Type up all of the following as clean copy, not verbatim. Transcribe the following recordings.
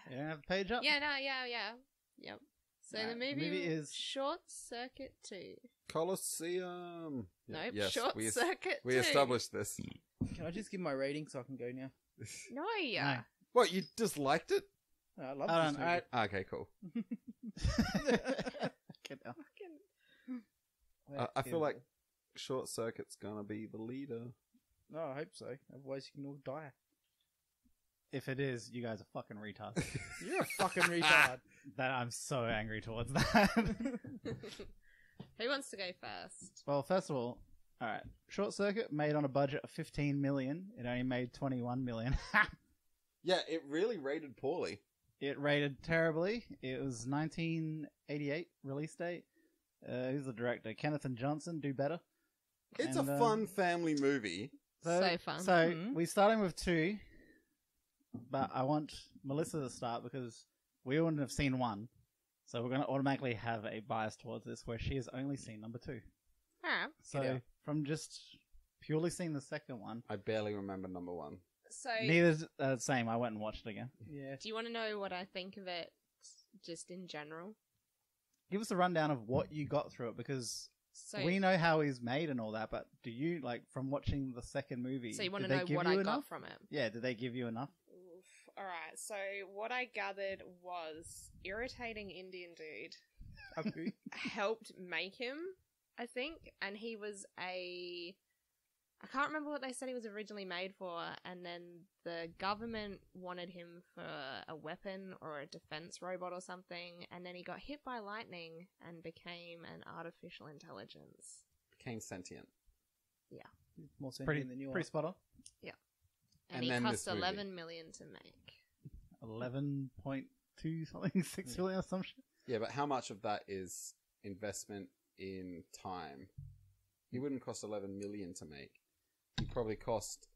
You don't have the page up? Yeah, no, yeah. Yep. So the movie is Short Circuit 2. Colosseum. Nope, yes, Short Circuit 2. We established this. Can I just give my rating so I can go now? No. What, you disliked it? I love this movie. Alright. Okay, cool. I feel like Short Circuit's gonna be the leader. No, I hope so. Otherwise you can all die. If it is, you guys are fucking retards. You're a fucking retard. That I'm so angry towards that. Who wants to go first? Well, first of all, alright. Short Circuit made on a budget of 15 million. It only made 21 million. Yeah, it really rated poorly. It rated terribly. It was 1988 release date. Who's the director? Kenneth and Johnson. Do better. It's a fun family movie. So fun. So we're starting with 2, but I want Melissa to start because we wouldn't have seen 1. So we're going to automatically have a bias towards this where she has only seen number 2. Alright. So from just purely seeing the second one. I barely remember number 1. So Neither, same. I went and watched it again. Yeah. do you want to know what I think of it just in general? Give us a rundown of what you got through it because So we know how he's made and all that, but do you, like, from watching the second movie, So you want did to they know give what you I enough? got from it? Yeah, did they give you enough? Alright, so what I gathered was irritating Indian dude helped make him, I think, and he was I can't remember what they said he was originally made for, and then the government wanted him for a weapon or a defense robot or something, and then he got hit by lightning and became an artificial intelligence. Became sentient. Yeah. More sentient than you are. Pretty spot on. Yeah. And And, he then cost this movie. 11 million to make. 11.2 something, 6 million or some shit. Yeah, but how much of that is investment in time? He wouldn't cost 11 million to make. He probably cost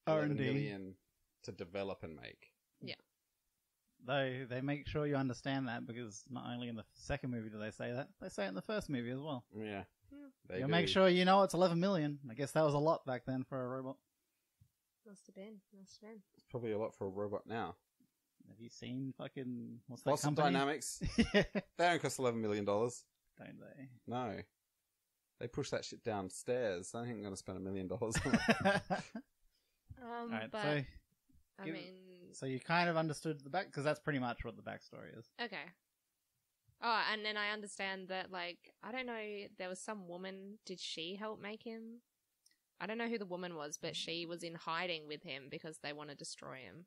11 R&D. million to develop and make. Yeah. Though they make sure you understand that because not only in the second movie do they say that, they say it in the first movie as well. Yeah. They You'll do. make sure you know it's 11 million. I guess that was a lot back then for a robot. Must have been. It's probably a lot for a robot now. Have you seen fucking what's that Boston company? Dynamics. Yeah. They don't cost $11 million. Don't they? No. They push that shit downstairs. I think I'm going to spend $1 million on it. Alright, But, so I give- mean... so you kind of understood the back because that's pretty much what the backstory is. Okay. Oh, and then I understand that, like, I don't know, there was some woman, did she help make him? I don't know who the woman was, but she was in hiding with him because they want to destroy him.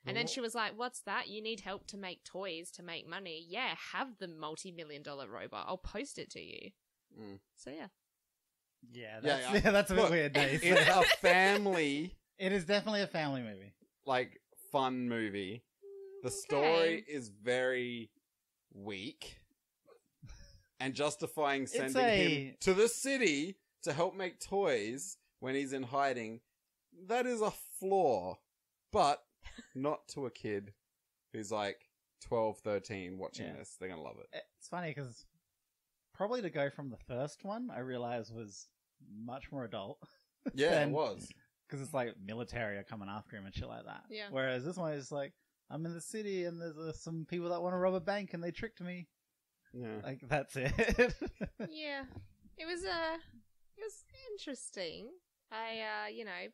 And then she was like, what's that? You need help to make toys, to make money. Yeah, have the multi-million-dollar robot. I'll post it to you. Mm. So, yeah. Yeah, Yeah, that's, that's a bit Look, weird, Dave. It's a family, It is definitely a family movie. like, fun movie. The story is very weak. And justifying sending him to the city to help make toys when he's in hiding, that is a flaw. But not to a kid who's like 12, 13 watching this. They're going to love it. It's funny because probably to go from the first one, I realized was much more adult. Yeah, it was. Because it's like military are coming after him and shit like that. Yeah. Whereas this one is like, I'm in the city and there's some people that want to rob a bank and they tricked me. Yeah. Like, that's it. Yeah. It was interesting.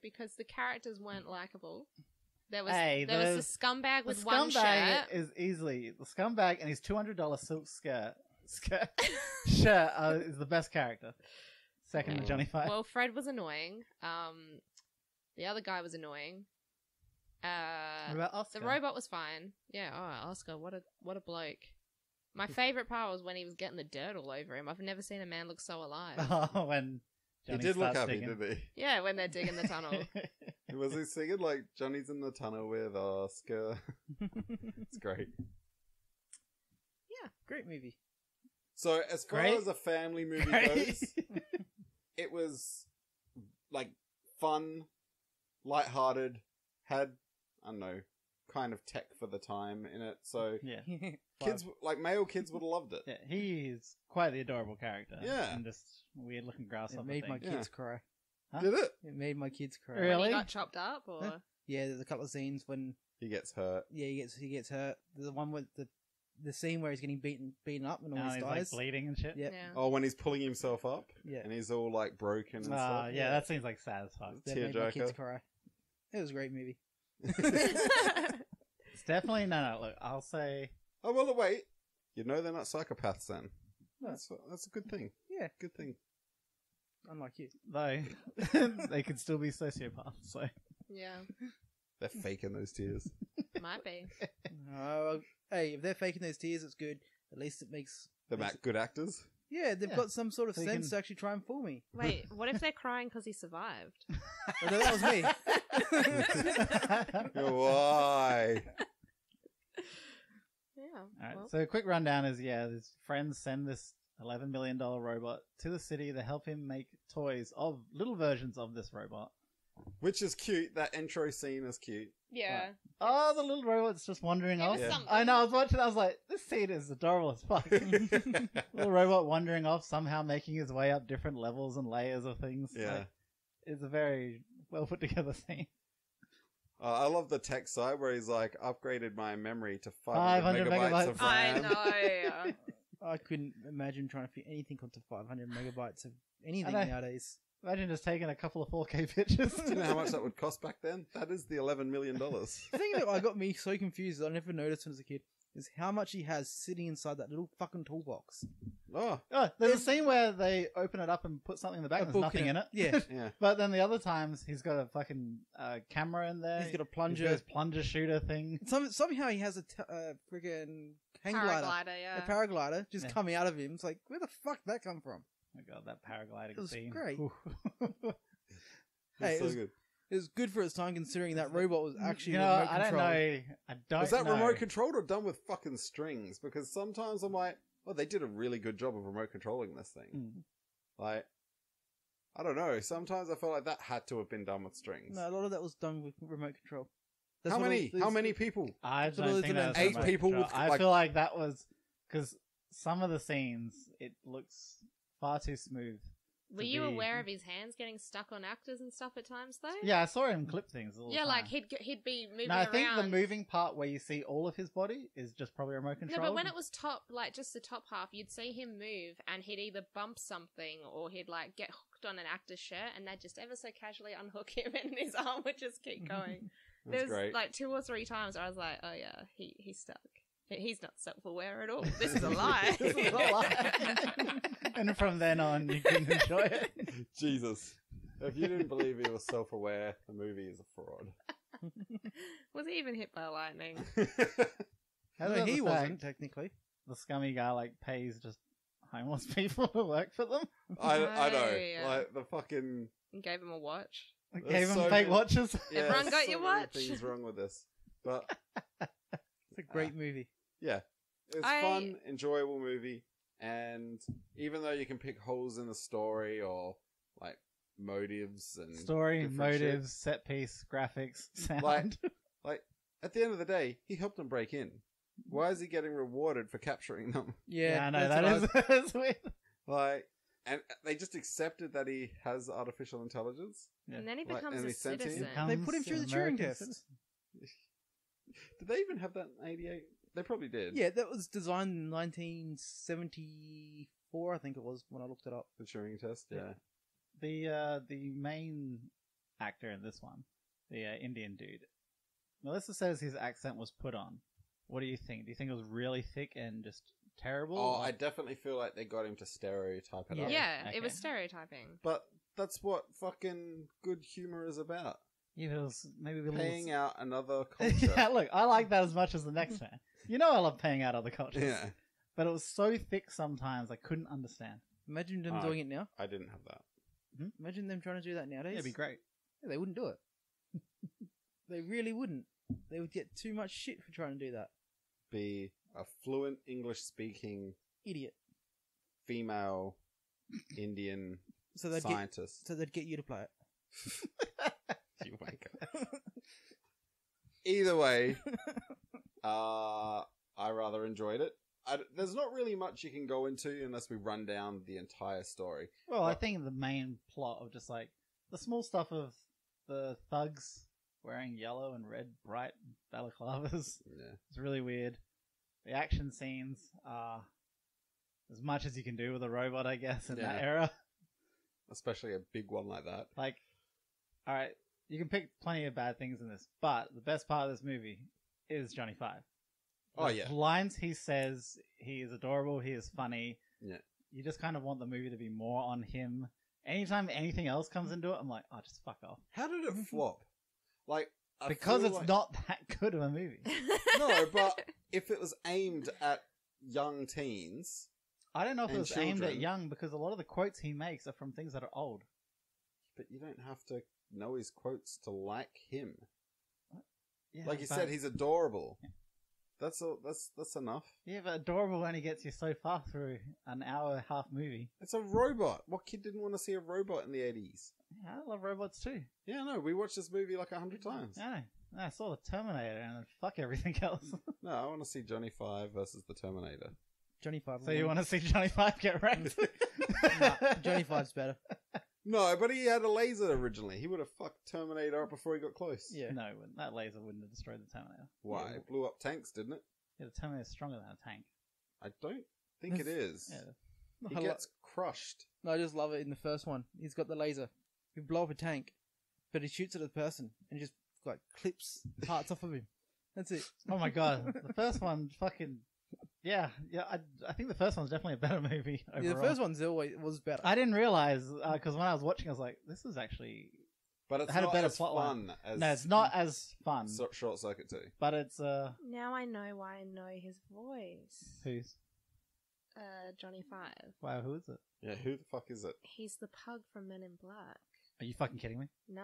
Because the characters weren't likable. There was the scumbag with one shirt. Scumbag is easily the scumbag and his $200 silk shirt is the best character. Second to Johnny Five. Well, Fred was annoying. The other guy was annoying. What about Oscar? The robot was fine. Yeah, Oscar, what a bloke. My favourite part was when he was getting the dirt all over him. I've never seen a man look so alive. Oh, when Johnny He did look starts happy, digging. did he? Yeah, when they're digging the tunnel. Was he singing like Johnny's in the tunnel with Oscar? It's great. Yeah. Great movie. So as far Great. as a family movie goes, it was like fun, lighthearted, had, I don't know, kind of tech for the time in it. So Yeah. kids, like male kids would have loved it. Yeah, he is quite the adorable character. Yeah. And just weird looking grasshopper It made my thing. kids cry. Huh? Did it? It made my kids cry. Really? When he got chopped up, or... Yeah, there's a couple of scenes when He gets hurt. Yeah, he gets hurt. The one with the scene where he's getting beaten up and almost he's dies. like bleeding and shit. Yep. Yeah. Oh, when he's pulling himself up. Yeah. And he's all like broken and stuff. Yeah, that seems like sad as fuck. That made my Tearjerker. kids cry. It was a great movie. It's definitely no. Look, I'll say. Oh well, wait. You know they're not psychopaths then. That's a good thing. Yeah. Good thing. Unlike you. Though they could still be sociopaths. So Yeah. They're faking those tears. Might be. Hey, if they're faking those tears, it's good. At least it makes... They're good actors. Yeah, they've Yeah. got some sort of So you sense can- to actually try and fool me. Wait, what if they're crying because he survived? Oh, no, that was me. Why? Yeah. Alright, well, so a quick rundown is, his friends send this $11 million robot to the city to help him make toys of little versions of this robot. Which is cute. That intro scene is cute. yeah. Oh, the little robot's just wandering It off. was Yeah. something. I know, I was watching, I was like, this scene is adorable as fuck. Little robot wandering off, somehow making his way up different levels and layers of things. Yeah. Like, it's a very well put together scene. I love the tech side where he's like, upgraded my memory to 500 500 megabytes of I RAM. know. I couldn't imagine trying to fit anything onto 500 megabytes of anything I know. nowadays. Imagine just taking a couple of 4K pictures. Do you know how much that would cost back then? That is the $11 million. The thing that got me so confused, I never noticed when I was a kid, is how much he has sitting inside that little fucking toolbox. Oh, Oh, there's a scene where they open it up and put something in the back A and there's book nothing in it. Yeah. yeah. But then the other times, he's got a fucking camera in there. He's got a He's plunger. got his plunger shooter thing. Somehow he has a friggin' hang glider. Paraglider, yeah. A paraglider just Yeah. coming out of him. It's like, where the fuck did that come from? Oh my god, that paragliding It was scene. great. Ooh. Hey, It's it was- so good. It was good for its time considering that robot was actually you know, remote I don't controlled. know. I don't Was that know. remote controlled or done with fucking strings? Because sometimes I'm like, oh, they did a really good job of remote controlling this thing. Mm. Like, I don't know. Sometimes I feel like that had to have been done with strings. No, a lot of that was done with remote control. How what many? it- How many people? I So don't there's think an that's eight remote people control. with, I like- feel like that was because some of the scenes it looks far too smooth. Were to you be- aware of his hands getting stuck on actors and stuff at times, though? Yeah, I saw him clip things all the Yeah, time. like he'd be moving No, I around. think the moving part where you see all of his body is just probably remote No, control. but when it was top, like just the top half, you'd see him move and he'd either bump something or he'd like get hooked on an actor's shirt and they'd just ever so casually unhook him and his arm would just keep going. That's There's great. like 2 or 3 times where I was like, oh yeah, he's stuck. He's not self-aware at all. This is a lie. This is a lie. And from then on, you can enjoy it. Jesus. If you didn't believe he was self-aware, the movie is a fraud. Was he even hit by lightning? How No, about he the wasn't, fact technically. the scummy guy like pays just homeless people to work for them? I know. Oh, yeah. Like, the fucking... And gave him a watch. Like, There's gave them so fake many- watches. Yeah, Everyone got so your many watch? things wrong with this. But, It's a great movie. yeah. It's I- fun, enjoyable movie. And even though you can pick holes in the story or, like, motives and... Story, different motives, set piece, graphics, sound. Like, at the end of the day, he helped them break in. Why is he getting rewarded for capturing them? Yeah, I know, that's that what I was- is that's weird. Like, and they just accepted that he has artificial intelligence. Yeah. And then he Like, becomes and a he's sentient? citizen. They put him through the Turing American test. citizen. Did they even have that in '88? They probably did. Yeah, that was designed in 1974, I think it was, when I looked it up. The Turing test, yeah. The main actor in this one, the Indian dude, Melissa says his accent was put on. What do you think? Do you think it was really thick and just terrible? Oh, or- I definitely feel like they got him to stereotype it up. Yeah, Okay. it was stereotyping. But that's what fucking good humor is about. Yeah, it was maybe a Paying little... out another culture. Yeah, look, I like that as much as the next man. You know I love paying out other cultures. Yeah, But it was so thick sometimes I couldn't understand. Imagine them Ah. doing it now. I didn't have that. Imagine them trying to do that nowadays. It'd be great. Yeah, they wouldn't do it. They really wouldn't. They would get too much shit for trying to do that. Be a fluent English-speaking Idiot. female Indian So they'd scientist. they'd get you to play it. You wanker. Either way, I rather enjoyed it. There's not really much you can go into unless we run down the entire story. Well, I think the main plot of just like the small stuff of the thugs wearing yellow and red bright balaclavas. Yeah. It's really weird. The action scenes are as much as you can do with a robot, I guess, in that era. Especially a big one like that. Like, alright, you can pick plenty of bad things in this, but the best part of this movie is Johnny Five. The lines he says, he is adorable, he is funny. Yeah. You just kind of want the movie to be more on him. Anytime anything else comes into it, I'm like, oh, just fuck off. How did it flop? Like, because it's not that good of a movie. No, but if it was aimed at young teens... I don't know if it was children, aimed at young, because a lot of the quotes he makes are from things that are old. But you don't have to know his quotes to like him. Yeah, like you said, he's adorable. Yeah. That's enough. Yeah, but adorable only gets you so far through an hour and a half movie. It's a robot. What kid didn't want to see a robot in the 80s? Yeah, I love robots too. Yeah, no, we watched this movie like 100 times. Yeah, I saw the Terminator and fuck everything else. No, I want to see Johnny Five versus the Terminator. Johnny Five. So you want to see Johnny Five get wrecked? Nah, Johnny Five's better. No, but he had a laser originally. He would have fucked Terminator up before he got close. Yeah. No, that laser wouldn't have destroyed the Terminator. Why? Yeah. It blew up tanks, didn't it? Yeah, the Terminator's stronger than a tank. I don't think it is. Yeah. He gets crushed. No, I just love it in the first one. He's got the laser. He blow up a tank, but he shoots at the person and just like clips parts off of him. That's it. Oh my god, the first one fucking... Yeah, I think the first one's definitely a better movie overall. Yeah, the first one's always was better. I didn't realize, because when I was watching, I was like, this is actually... But it's had not a better as plot fun line. as... No, it's not as fun. Short Circuit 2. But it's... Now I know why I know his voice. Who's? Johnny Five. Wow, who is it? Yeah, who the fuck is it? He's the pug from Men in Black. Are you fucking kidding me? No.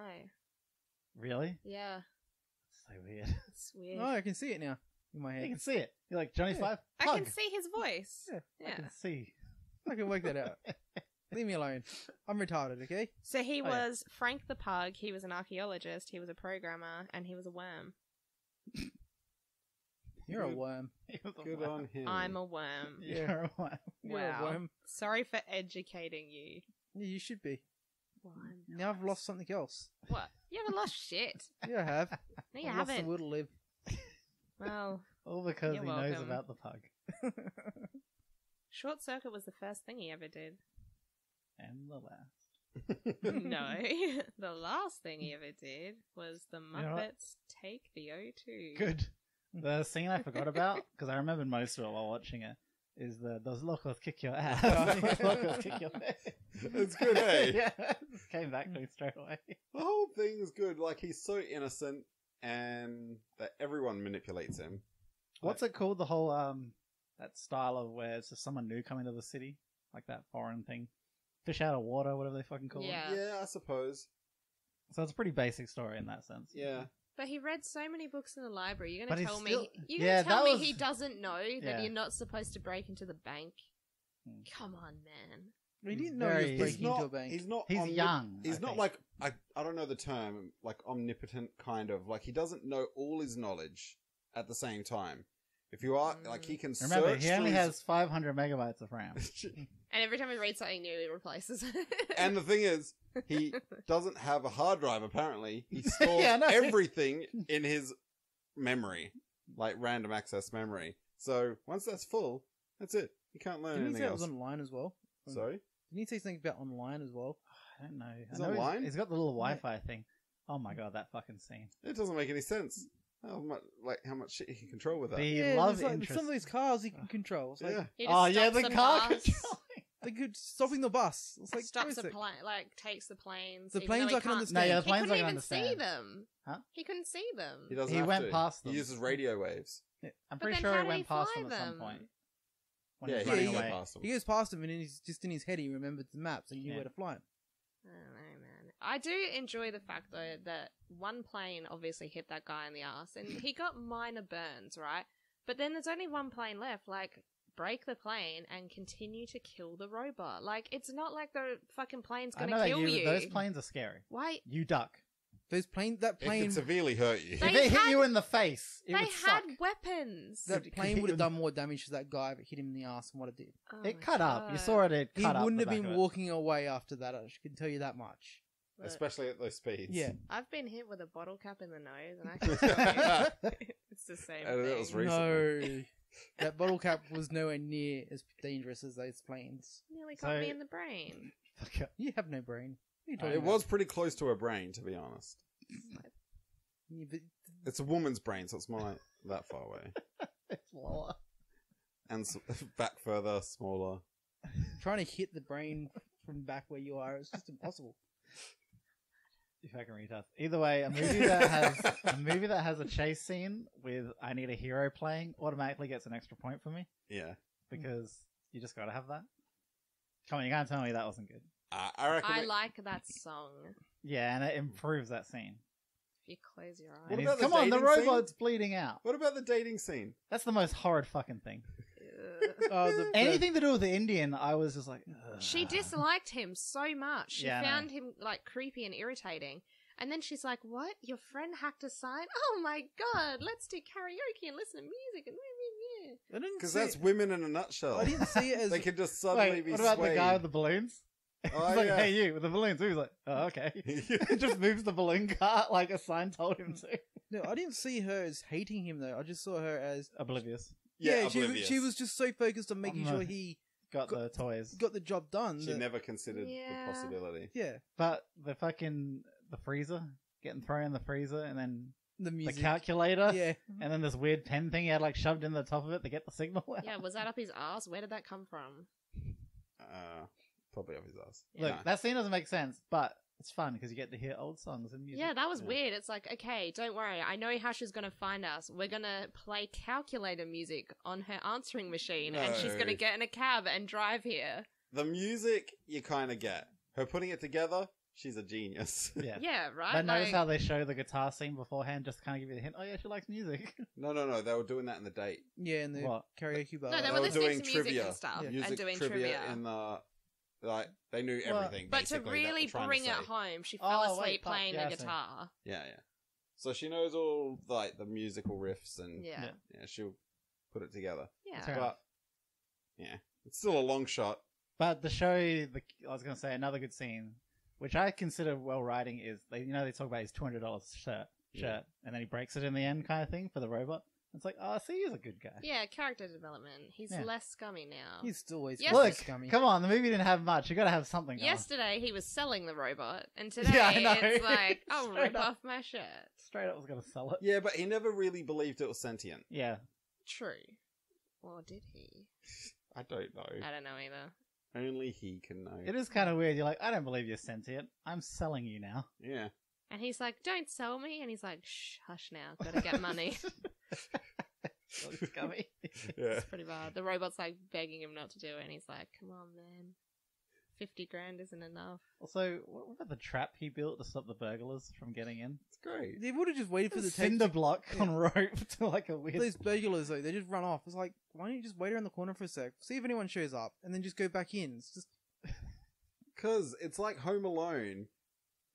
Really? Yeah. So weird. It's weird. No, I can see it now in my You head. can see it. You're like, Johnny Five? I Pug. can see his voice. I can see. I can work that out. Leave me alone. I'm retarded, okay? So he was Frank the Pug, he was an archaeologist, he was a programmer, and he was a worm. You're a worm. Good on him. I'm a worm. You're a worm. You're Wow. a worm. Sorry for educating you. Yeah, you should be. Well, Now I've lost something else. What? You haven't lost shit. Yeah, I have. No, you I've lost the haven't. will to live. Well, All because You're he knows welcome. about the pug. Short Circuit was the first thing he ever did. And the last. No, the last thing he ever did was the You know what? Muppets Take the O2. Good. The scene I forgot about, because I remembered most of it while watching it, is the "Those locals kick your ass." Those locals kick your ass. It's good, hey? Yeah, just came back to me straight away. The whole thing is good. Like, he's so innocent and that everyone manipulates him. What's it called? The whole that style of where it's just someone new coming to the city, like that foreign thing, fish out of water, whatever they fucking call Yeah. it. Yeah, I suppose. So it's a pretty basic story in that sense. Yeah. But he read so many books in the library. You're But gonna he's tell still- me? You're Yeah, gonna tell that me was- he doesn't know that Yeah. you're not supposed to break into the bank? Hmm. Come on, man. He He's didn't know he very- was He's breaking into a bank. He's not. He's young. He's I not think. like I don't know the term, like omnipotent kind of. Like, he doesn't know all his knowledge at the same time. If you are like, he can Remember, search he only through has 500 megabytes of RAM. And every time he reads something new, he replaces it. And the thing is, he doesn't have a hard drive. Apparently, he stores Yeah, I know. everything in his memory, like random access memory. So once that's full, that's it. You can't learn Didn't he say anything it was else. online as well? Sorry. Didn't he say something about online as well? I don't know. He's I know online? He's got the little Wi-Fi thing. Oh my god, that fucking scene. It doesn't make any sense. How much shit he can control with that. The love there's interest. some of these cars he can control. It's like, Yeah. He just Oh yeah, stops the the car bus, control. they could stopping the bus. It's like stops wait a the sec. plane, like takes the planes. The even planes though he I can can't- understand. No, yeah, the He planes couldn't I can even see understand. them. Huh? He couldn't see them. He doesn't He have went to. past them. He uses radio waves. I'm But pretty then sure how he did went he past fly them at some them? point. When Yeah, he was he running didn't away. go past them. He goes past him and then he's just in his head. He remembered the maps and knew Yeah. where to fly. I don't know, man. I do enjoy the fact, though, that one plane obviously hit that guy in the ass, and he got minor burns, right? But then there's only one plane left. Like, break the plane and continue to kill the robot. Like, it's not like the fucking plane's I gonna know that kill you. those planes are scary. Why? You duck. That It plane, could severely hurt you. They if it hit had- you in the face, it They would had suck. weapons. that Could plane hit would you have in- done more damage to that guy if it hit him in the ass than what it did. Oh It my cut up. You God. saw it. It He cut up. wouldn't the have back been of it. walking away after that. I can tell you that much. But especially at those speeds. Yeah. I've been hit with a bottle cap in the nose, and I can tell you, it's the same And thing. that was recently. No. That bottle cap was nowhere near as dangerous as those planes. Nearly got me in the brain. Fuck up. You have no brain. What are you talking It about? was pretty close to her brain, to be honest. Yeah, but It's a woman's brain, so it's not like that far away. It's lower. And back further, smaller. trying to hit the brain from back where you are, it's just impossible. You fucking retard. Either way, a movie that has a chase scene with I need a hero playing automatically gets an extra point for me Yeah. because you just gotta have that. Come on, you can't tell me that wasn't good. I reckon. I like that song. Yeah, and it improves that scene. If you close your eyes. What And about he's- the come on, the dating scene? robot's bleeding out. What about the dating scene? That's the most horrid fucking thing. Oh, Anything to do with the Indian, I was just like, ugh. She disliked him so much. She Yeah, I know. found him like creepy and irritating. And then she's like, "What? Your friend hacked a sign? Oh my god! Let's do karaoke and listen to music and I didn't Because see that's it. women in a nutshell. I didn't see it as They can just suddenly Wait, be what about swayed. the guy with the balloons? Oh, He's like, yeah. hey, you, with the balloons. He was like, oh, okay. He just moves the balloon cart like a sign told him to. no. I didn't see her as hating him though. I just saw her as Oblivious. Yeah, She was just so focused on making sure he Got the toys. got the job done. She that- never considered Yeah. the possibility. yeah, But the freezer, getting thrown in the freezer, and then the music. the calculator, Yeah, and then this weird pen thing he had like shoved in the top of it to get the signal out. Yeah, was that up his ass? Where did that come from? Probably off his ass. Look, Nah. that scene doesn't make sense, but it's fun because you get to hear old songs and music. Yeah, that was Yeah. weird. It's like, okay, don't worry. I know how she's going to find us. We're going to play calculator music on her answering machine, and she's going to No. get in a cab and drive here. The music, you kind of get. Her putting it together, she's a genius. Yeah. Yeah, right? But notice Like- how they show the guitar scene beforehand just to kind of give you the hint. Oh yeah, she likes music. No, they were doing that in the date. yeah, in the What? karaoke bar. No, they They were were listening doing to music trivia. and stuff Yeah. and Music doing trivia in the... Like, they knew Well, everything, But to basically, that really we're trying to bring it say. home, she Oh, fell wait, asleep fuck, playing yeah, I the see. guitar. Yeah. So she knows all, like, the musical riffs and... Yeah. Yeah. she'll put it together. Yeah. Fair But, yeah. It's still a long shot. But the show, I was going to say another good scene, which I consider well writing, is they talk about his $200 shirt, Yeah. and then he breaks it in the end, kind of thing for the robot. It's like, oh, see, he's a good guy. Yeah, character development. He's Yeah. less scummy now. He's still always Yes. Look, scummy. come on, the movie didn't have much. You got to have something. going. Yesterday he was selling the robot, and today Yeah, I know. it's like, oh, Straight rip up. off my shirt. Straight up was going to sell it. Yeah, but he never really believed it was sentient. Yeah. True. Or did he? I don't know. I don't know either. Only he can know. It is kind of weird. You're like, I don't believe you're sentient. I'm selling you now. Yeah. And he's like, don't sell me. And he's like, shh, hush now. Gotta get money. Really scummy. Yeah. It's pretty bad. The robot's like begging him not to do it. And he's like, come on, man. 50 grand isn't enough. Also, what about the trap he built to stop the burglars from getting in? It's great. They would have just waited for the tape. Cinder block on rope to like a weird. Those burglars though, they just run off. It's like, why don't you just wait around the corner for a sec, see if anyone shows up, and then just go back in? It's just Because it's like Home Alone,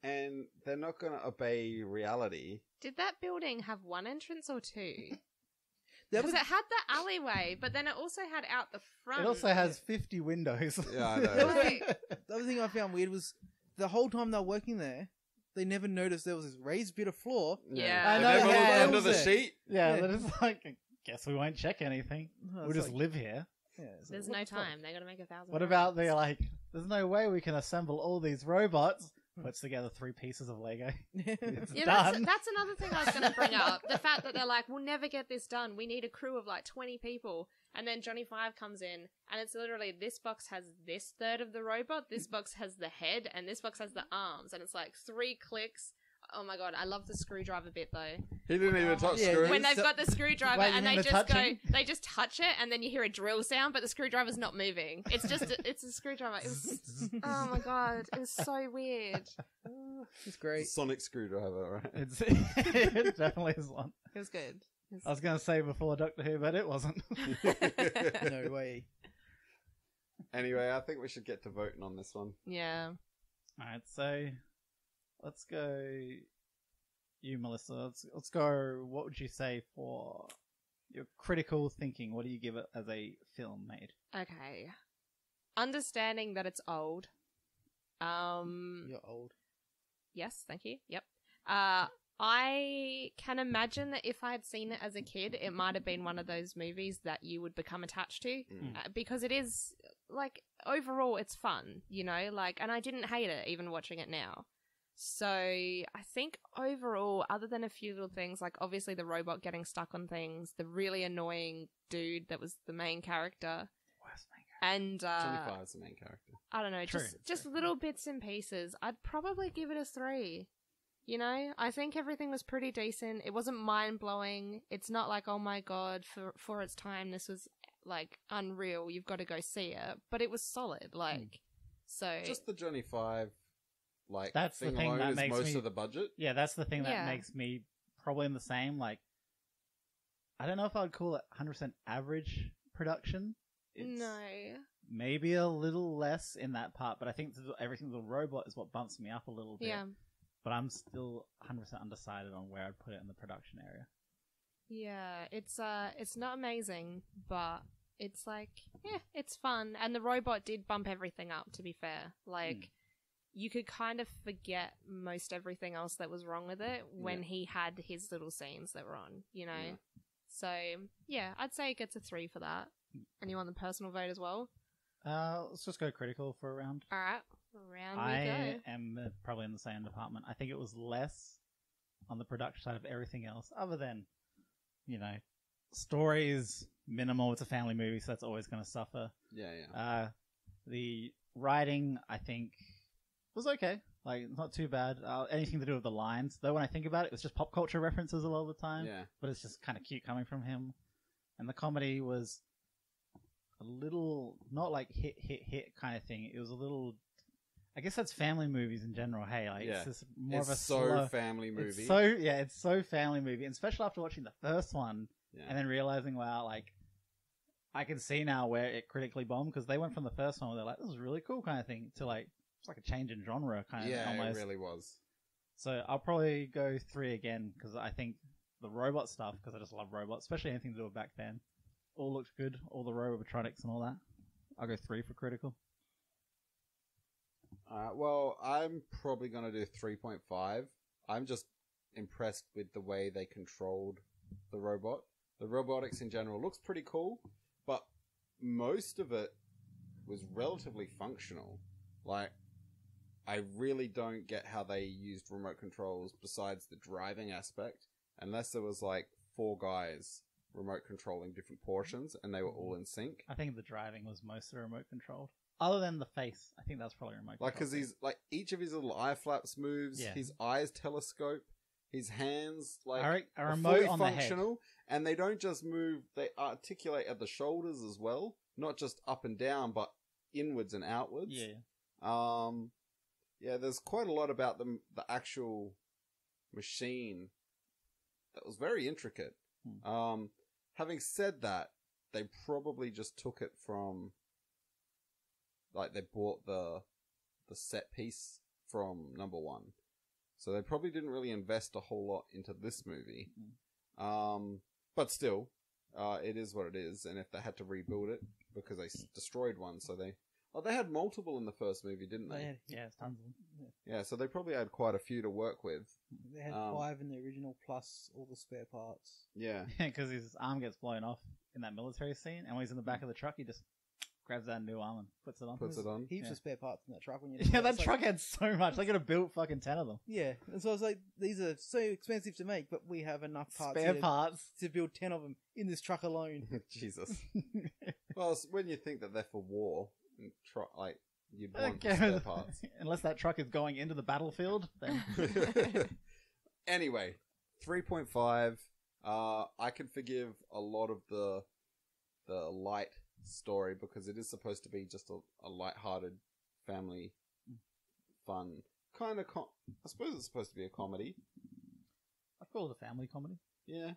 and they're not going to obey reality. Did that building have one entrance or two? that Because was it had the alleyway, but then it also had out the front. It also has 50 windows. Yeah, I know. Like, the other thing I found weird was the whole time they were working there, they never noticed there was this raised bit of floor. Yeah. I They know, never looked yeah. under the What was it? sheet. Yeah, Yeah. they're just like, I guess we won't check anything. Oh, We'll it's just like- live here. yeah, it's like, there's what no the fuck? time. They're going to make 1,000. What about rounds. they're like, there's no way we can assemble all these robots. Puts together 3 pieces of Lego. It's Yeah, done. that's another thing I was going to bring up. The fact that they're like, we'll never get this done. We need a crew of like 20 people. And then Johnny Five comes in, and it's literally, this box has this third of the robot, this box has the head, and this box has the arms. And it's like 3 clicks. Oh my god, I love the screwdriver bit though. He didn't even touch Yeah, screws. When they've So- got the screwdriver Wait, you and mean they the just go, touching? they just touch it, and then you hear a drill sound, but the screwdriver's not moving. It's just, it's a screwdriver. It was, oh my god, it was so weird. It's great. Sonic screwdriver, right? it definitely is one. It was good. It was- I was going to say before Doctor Who, but it wasn't. No way. Anyway, I think we should get to voting on this one. yeah. Alright, so let's go. You, Melissa. Let's go. What would you say for your critical thinking? What do you give it as a film made? Okay. Understanding that it's old. You're old. Yes, thank you. Yep. I can imagine that if I had seen it as a kid, it might have been one of those movies that you would become attached to, because it is, like, overall it's fun, you know, like, and I didn't hate it even watching it now. So I think overall, other than a few little things, like obviously the robot getting stuck on things, the really annoying dude that was the main character, and Johnny Five's the main character. I don't know, just little bits and pieces, I'd probably give it a 3. You know, I think everything was pretty decent. It wasn't mind-blowing. It's not like, oh my god, for its time, this was, like, unreal. You've got to go see it. But it was solid, like, so... Just the Johnny Five, like, that's thing the thing alone that is makes most me, of the budget. Yeah, that's the thing that Yeah. makes me probably in the same, like, I don't know if I would call it 100% average production. It's No. maybe a little less in that part, but I think everything with the robot is what bumps me up a little bit. Yeah. But I'm still 100% undecided on where I'd put it in the production area. Yeah, it's not amazing, but it's like, yeah, it's fun. And the robot did bump everything up, to be fair. Like, you could kind of forget most everything else that was wrong with it when he had his little scenes that were on, you know? Yeah. So, yeah, I'd say it gets a 3 for that. And you want the personal vote as well? Let's just go critical for a round. All right, round we I go. am probably in the same department. I think it was less on the production side of everything else, other than, you know, story is minimal. It's a family movie, so that's always going to suffer. Yeah. The writing, I think, was okay. Like, not too bad. Anything to do with the lines, though, when I think about it, it's just pop culture references a lot of the time. Yeah. But it's just kind of cute coming from him. And the comedy was a little, not like hit kind of thing. It was a little, I guess that's family movies in general. Hey, like, it's just more of a slow family movie. It's so family movie. And especially after watching the first one and then realizing, wow, like, I can see now where it critically bombed, because they went from the first one where they're like, this is really cool kind of thing, to like, it's like a change in genre kind of thing almost. Yeah, it really was. So I'll probably go 3 again, because I think the robot stuff, because I just love robots, especially anything to do with back then, all looked good, all the robotronics and all that. I'll go 3 for critical. Well, I'm probably going to do 3.5. I'm just impressed with the way they controlled the robot. The robotics in general looks pretty cool, but most of it was relatively functional. Like, I really don't get how they used remote controls besides the driving aspect, unless there was like 4 guys remote controlling different portions and they were all in sync. I think the driving was mostly remote controlled. Other than the face, I think that's probably remote controlled. Like, because he's like, each of his little eye flaps moves, his eyes telescope, his hands like a are remote fully on functional, and they don't just move, they articulate at the shoulders as well, not just up and down, but inwards and outwards. Yeah, there's quite a lot about the actual machine that was very intricate. Having said that, they probably just took it from, like, they bought the set piece from number 1. So they probably didn't really invest a whole lot into this movie. But still, it is what it is. And if they had to rebuild it, because they destroyed one, so they had multiple in the first movie, didn't they? Yeah, tons of them. Yeah, so they probably had quite a few to work with. They had 5 in the original, plus all the spare parts. Yeah. Because his arm gets blown off in that military scene, and when he's in the back of the truck, he just grabs that new arm and puts it on. Heaps of spare parts in that truck. When you that truck had so much. They could have built fucking 10 of them. Yeah, and so I was like, these are so expensive to make, but we have enough parts spare parts to build 10 of them in this truck alone. Jesus. Well, when you think that they're for war, like, you'd want spare parts. Unless that truck is going into the battlefield, then... Anyway, 3.5. I can forgive a lot of the light story, because it is supposed to be just a light-hearted family fun kind of I suppose it's supposed to be a comedy. I'd call it a family comedy. Yeah.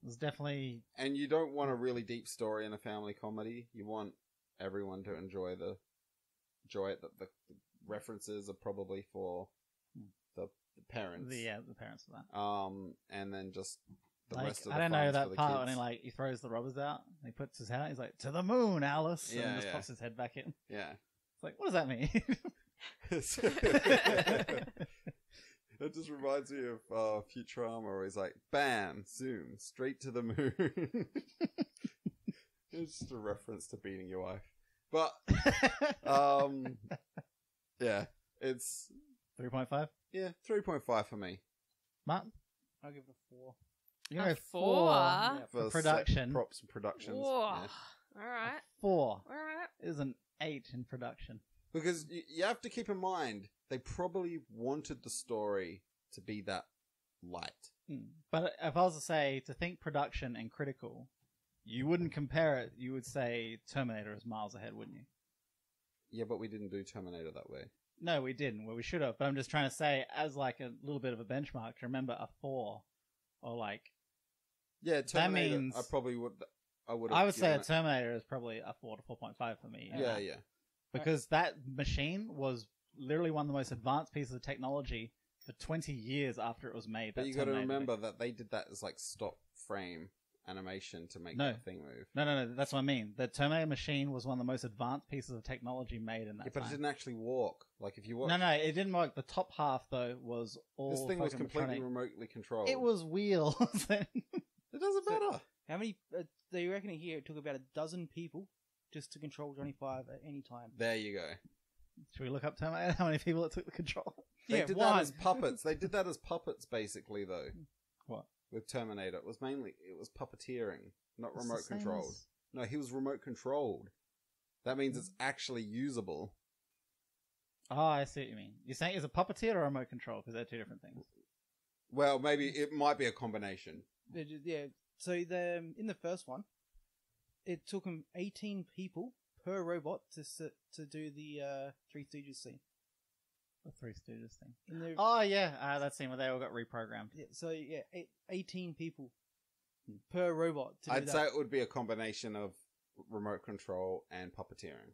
There's definitely... And you don't want a really deep story in a family comedy. You want everyone to enjoy it. The references are probably for the parents. The parents of that. And then just the like, rest of the I don't know that part kids. when he throws the robbers out. And he puts his head out. He's like, to the moon, Alice. And Yeah, just pops his head back in. Yeah. It's like, what does that mean? It just reminds me of Futurama, where he's like, bam, zoom, straight to the moon. It's just a reference to beating your wife. But, yeah, it's... 3.5? Yeah, 3.5 for me. Martin? I'll give it a 4. You're going to go 4? Yeah, for set production. props and productions. Whoa. Yeah. Alright. 4 Alright. is an 8 in production. Because you have to keep in mind, they probably wanted the story to be that light. But if I was to say, to think production and critical, you wouldn't compare it. You would say Terminator is miles ahead, wouldn't you? Yeah, but we didn't do Terminator that way. No, we didn't. Well, we should have. But I'm just trying to say, as like a little bit of a benchmark, to remember a 4 or like... Yeah, Terminator, that means... I probably would... I would say a Terminator is probably a 4 to 4.5 for me. Yeah. Because that machine was literally one of the most advanced pieces of technology for 20 years after it was made. But you got to remember that they did that as like stop frame animation to make that thing move. No, that's what I mean. The Terminator machine was one of the most advanced pieces of technology made in that but time. it didn't actually walk. Like if you watch... No, it didn't work. The top half, though, was all This thing was fucking completely electronic. remotely controlled. It was wheels. It doesn't matter. How many? They reckon here it took about 12 people just to control Johnny Five at any time. There you go. Should we look up Terminator? How many people it took the control? They did that as puppets. They did that as puppets, basically, though. What? With Terminator. It was puppeteering, not It's remote the same controlled. as- No, he was remote controlled. That means it's actually usable. Oh, I see what you mean. You're saying it's a puppeteer or a remote control? Because they're two different things. Well, maybe it might be a combination. Yeah. So in the first one, it took them 18 people per robot to do the Three Stooges scene. The Three Stooges thing. In the, Oh, yeah. That scene where they all got reprogrammed. yeah, so 18 people per robot to do I'd that. say it would be a combination of remote control and puppeteering.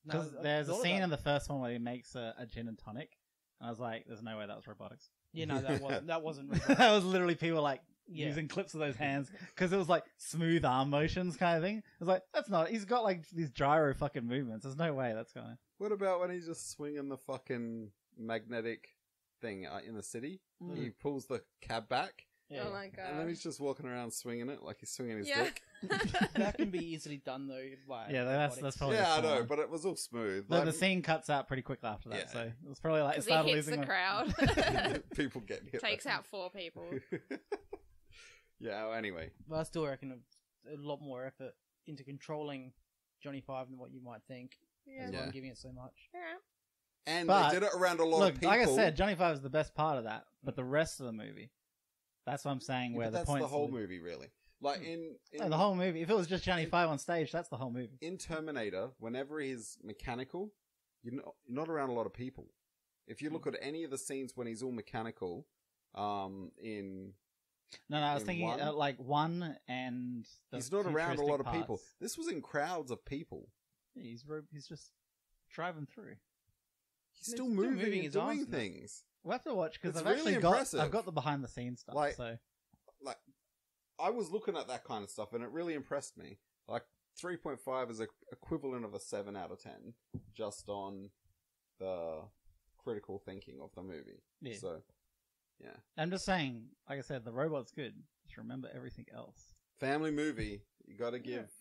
Because there's a scene in the first one where he makes a gin and tonic. And I was like, there's no way that was robotics. Yeah, no, that wasn't robot. That was literally people like Yeah. using clips of those hands because it was like smooth arm motions kind of thing. It was like, that's not, he's got like these gyro fucking movements. There's no way that's going. What about when he's just swinging the fucking magnetic thing in the city? He pulls the cab back, Yeah. Oh my god. and then he's just walking around swinging it like he's swinging his Yeah. dick. That can be easily done though. By Yeah, that's robotics. probably Yeah, I the know, one. but it was all smooth. The scene cuts out pretty quickly after that, Yeah. so it was probably like it Because he started hits losing the my- crowd. People get hit. Takes out 4 people. Yeah, well, anyway. But I still reckon a lot more effort into controlling Johnny Five than what you might think. Yeah. That's why Yeah. I'm giving it so much. Yeah. And But, they did it around a lot Look, of people. like I said, Johnny Five is the best part of that, but the rest of the movie, that's what I'm saying. Yeah, Where but the that's point the whole movie, really. Like in No, the whole movie. If it was just Johnny Five on stage, that's the whole movie. in Terminator, whenever he's mechanical, you're not around a lot of people. If you look at any of the scenes when he's all mechanical, in No, I was in thinking one? like one and the he's not around a lot of futuristic people. parts. This was in crowds of people. Yeah, he's just driving through. He's He's still still moving moving and his doing arms now. things. We'll have to watch because It's I've really actually impressive. I've got the behind the scenes stuff. Like- So Like, I was looking at that kind of stuff and it really impressed me. Like, 3.5 is equivalent of a 7 out of 10, just on the critical thinking of the movie. Yeah. So, yeah. I'm just saying, like I said, the robot's good. Just remember everything else. Family movie, you gotta give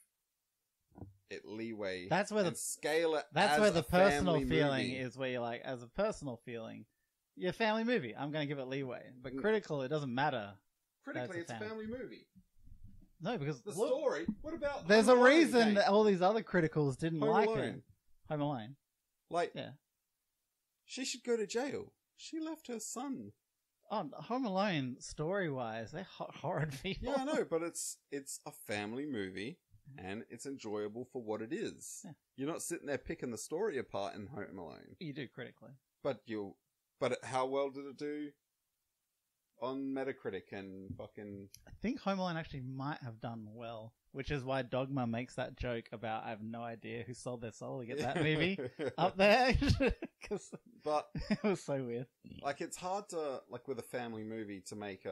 it leeway. That's where and scale it That's as where the a personal family feeling movie. is. Where you're like, as a personal feeling, your family movie. I'm going to give it leeway, but critical, it doesn't matter. Critically, That's it's a a family movie. No, because The look, story, what about there's a Home Alone reason game? that all these other criticals didn't Home like Alone. it. Home Alone. Like, Yeah. she should go to jail. She left her son. Oh, Home Alone, story-wise, they're horrid people. Yeah, I know, but it's a family movie, and it's enjoyable for what it is. Yeah. You're not sitting there picking the story apart in Home Alone. You do critically. But how well did it do on Metacritic and fucking... I think Home Alone actually might have done well, which is why Dogma makes that joke about I have no idea who sold their soul to get that movie up there. Because But, it was so weird. like, it's hard to, like, with a family movie to make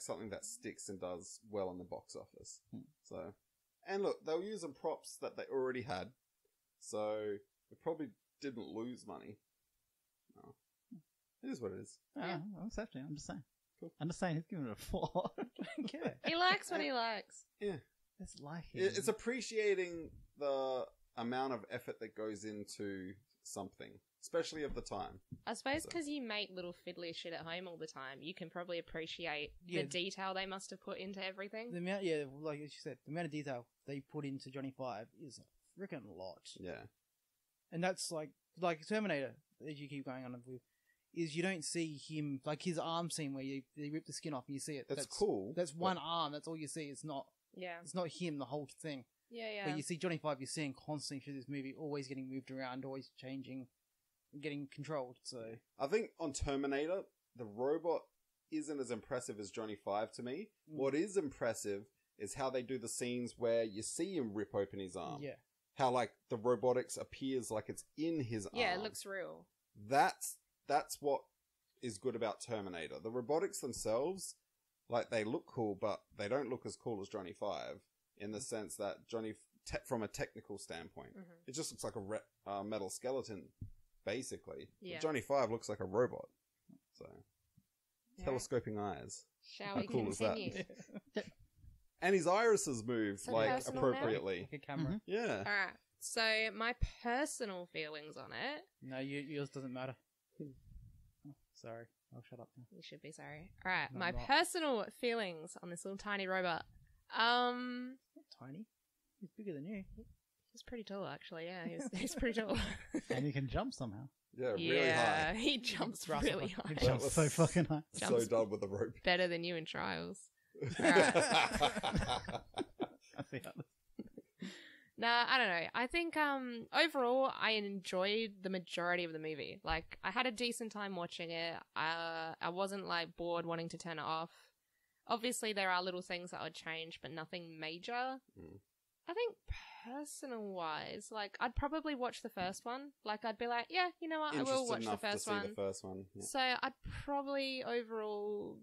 something that sticks and does well in the box office. So, and look, they'll use some props that they already had. So, it probably didn't lose money. No. It is what it is. Yeah. I'm just saying. Cool. I'm just saying he's giving it a 4. I don't care. He likes what he likes. Yeah. It's liking. It's appreciating the amount of effort that goes into something, especially of the time. I suppose because you make little fiddly shit at home all the time, you can probably appreciate the detail they must have put into everything. The amount, like you said, the amount of detail they put into Johnny Five is a freaking lot. Yeah. And that's like Terminator, as you keep going on with, is you don't see him, like his arm scene where they rip the skin off and you see it. That's cool. That's one arm, that's all you see. It's not him, the whole thing. Yeah. But you see Johnny Five, you're seeing constantly through this movie, always getting moved around, always changing, getting controlled. So I think on Terminator, the robot isn't as impressive as Johnny Five to me. What is impressive is how they do the scenes where you see him rip open his arm. Yeah. How like the robotics appears like it's in his arm. Yeah, it looks real. That's what is good about Terminator. The robotics themselves, like they look cool, but they don't look as cool as Johnny Five in the sense that from a technical standpoint, it just looks like a metal skeleton, basically. Yeah. Johnny Five looks like a robot. So, telescoping eyes. Shall How we cool continue? is that? And his irises move So like personal appropriately. like a camera. Yeah. Alright, so my personal feelings on it. No, yours doesn't matter. Sorry, I'll shut up now. You should be sorry. Alright, No, my I'm not. personal feelings on this little tiny robot. Not tiny. He's bigger than you. He's pretty tall, actually. Yeah, he's pretty tall. And he can jump somehow. Yeah, really high. He jumps Thrust really up. high. He jumps so fucking high. So Jumps done with the rope. Better than you in trials. I see how this. Nah, I don't know. I think overall I enjoyed the majority of the movie. Like, I had a decent time watching it. I wasn't like bored wanting to turn it off. Obviously there are little things that I would change, but nothing major. I think personal wise, like I'd probably watch the first one. Like I'd be like, yeah, you know what, I will watch the first one. The first one. Yeah. So I'd probably overall,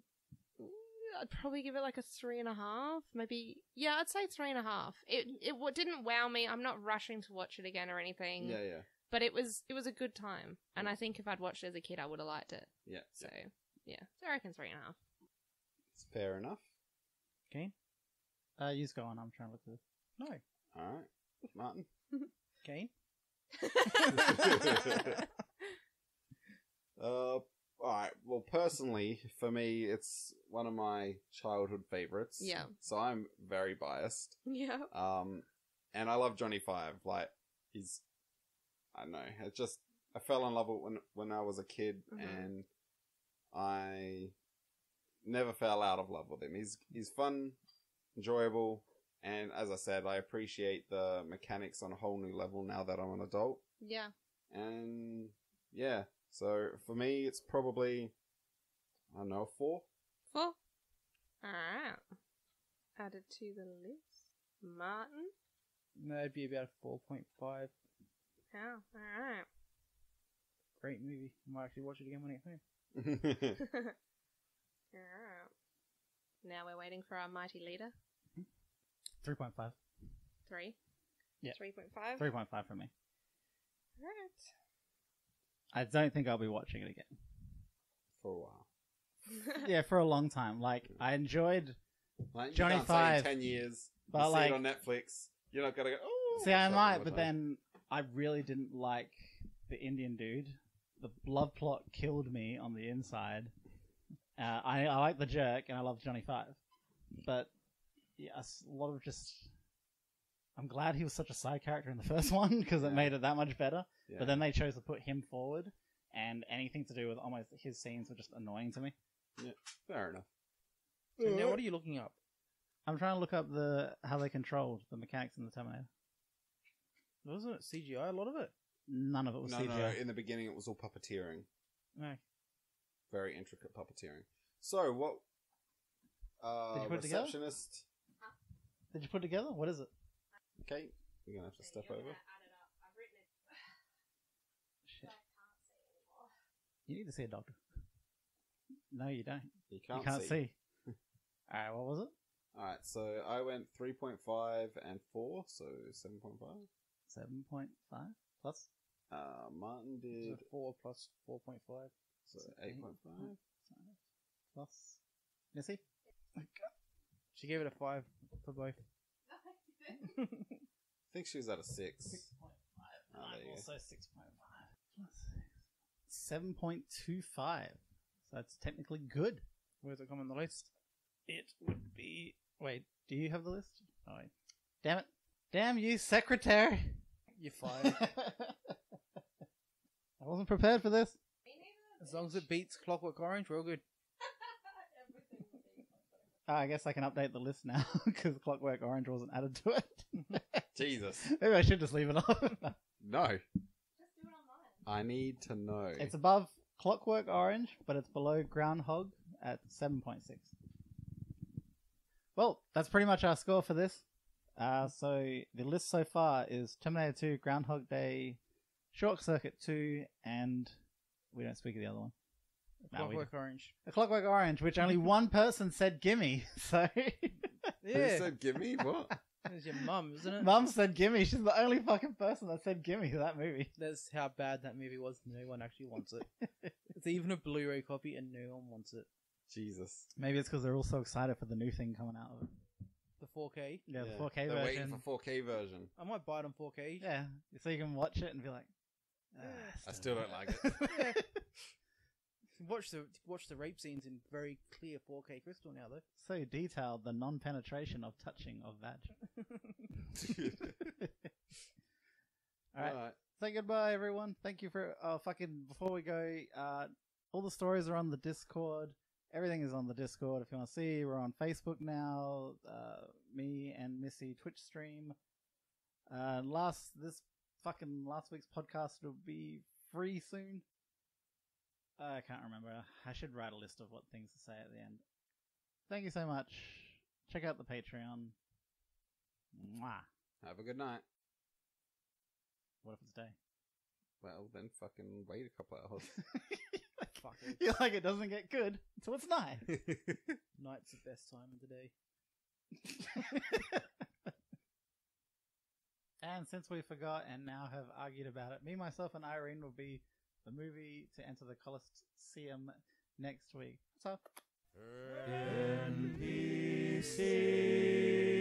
I'd probably give it like a 3.5, maybe. Yeah, I'd say 3.5. It didn't wow me. I'm not rushing to watch it again or anything. Yeah. But it was a good time, and I think if I'd watched it as a kid, I would have liked it. Yeah. So yeah, so I reckon 3.5. It's fair enough. Kane? You just go on. I'm trying to look at this. No. All right, Martin. Kane? All right. Well, personally, for me, it's one of my childhood favorites. Yeah. So I'm very biased. Yeah. And I love Johnny Five. Like, I don't know. I fell in love with it when I was a kid, and I never fell out of love with him. He's fun, enjoyable, and as I said, I appreciate the mechanics on a whole new level now that I'm an adult. Yeah. And yeah, so for me, it's probably, I don't know, 4. 4. Alright. Added to the list. Martin? No, it'd be about 4.5. Oh, alright. Great movie. I might actually watch it again when I get home. Alright. Now we're waiting for our mighty leader. 3.5. 3? Yeah. 3.5? 3.5 for me. Alright. I don't think I'll be watching it again. For a while. Yeah, for a long time. Like, I enjoyed Like, Johnny you can't say Five, in 10 years, but you like, see it on Netflix, you're not gonna go, oh! see, I watch that might, all the but time. then I really didn't like the Indian dude. The blood plot killed me on the inside. I like the jerk, and I love Johnny Five. But, yes, a lot of just... I'm glad he was such a side character in the first one, because it made it that much better. Yeah. But then they chose to put him forward, and anything to do with almost his scenes were just annoying to me. Yeah, fair enough. So now what are you looking up? I'm trying to look up how they controlled the mechanics in the Terminator. Wasn't it CGI, a lot of it? None of it was CGI. No, in the beginning it was all puppeteering. No. Very intricate puppeteering. So, what... Did you put it together? receptionist... Did you put it together? What is it? Okay, we're gonna have to step over. Shit. You need to see a doctor. No, you don't. You You can't, can't see. Alright, what was it? Alright, so I went 3.5 and 4, so 7.5. 7.5 plus? Martin did So 4 plus 4.5. so 8.5. Plus. Missy? She gave it a 5 for both. I think she was at a 6. Oh, there you go. Also 6.5. 7.25. So that's technically good. Where does it come on the list? It would be... Wait, do you have the list? Oh, wait. Damn it. Damn you, secretary! You're fired. I wasn't prepared for this. As long as it beats Clockwork Orange, we're all good. I guess I can update the list now, because Clockwork Orange wasn't added to it. Jesus. Maybe I should just leave it off. No. Just do it online. I need to know. It's above Clockwork Orange, but it's below Groundhog at 7.6. Well, that's pretty much our score for this. So the list so far is Terminator 2, Groundhog Day, Short Circuit 2, and we don't speak of the other one. Clockwork Orange. The Clockwork Orange, which only one person said gimme. So Who Yeah. said gimme? What? It's your mum, isn't it? Mum said gimme. She's the only fucking person that said gimme to that movie. That's how bad that movie was. No one actually wants it. It's even a Blu-ray copy and no one wants it. Jesus. Maybe it's because they're all so excited for the new thing coming out of it. The 4K. Yeah, the 4K They're version. waiting for 4K version. I might buy it on 4K. Yeah, so you can watch it and be like, I still don't like it. Watch the rape scenes in very clear 4K crystal now, though. So detailed, the non-penetration of touching of vag. Alright, say goodbye everyone. Thank you for, before we go, all the stories are on the Discord. Everything is on the Discord if you want to see. We're on Facebook now, me and Missy Twitch stream. Last week's podcast will be free soon. I can't remember. I should write a list of what things to say at the end. Thank you so much. Check out the Patreon. Mwah. Have a good night. What if it's day? Well, then fucking wait a couple hours. Fuck it. You're like, it doesn't get good, so it's night. Night's the best time of the day. And since we forgot and now have argued about it, me, myself, and Irene will be the movie to enter the Colistseum next week. What's up? NPC.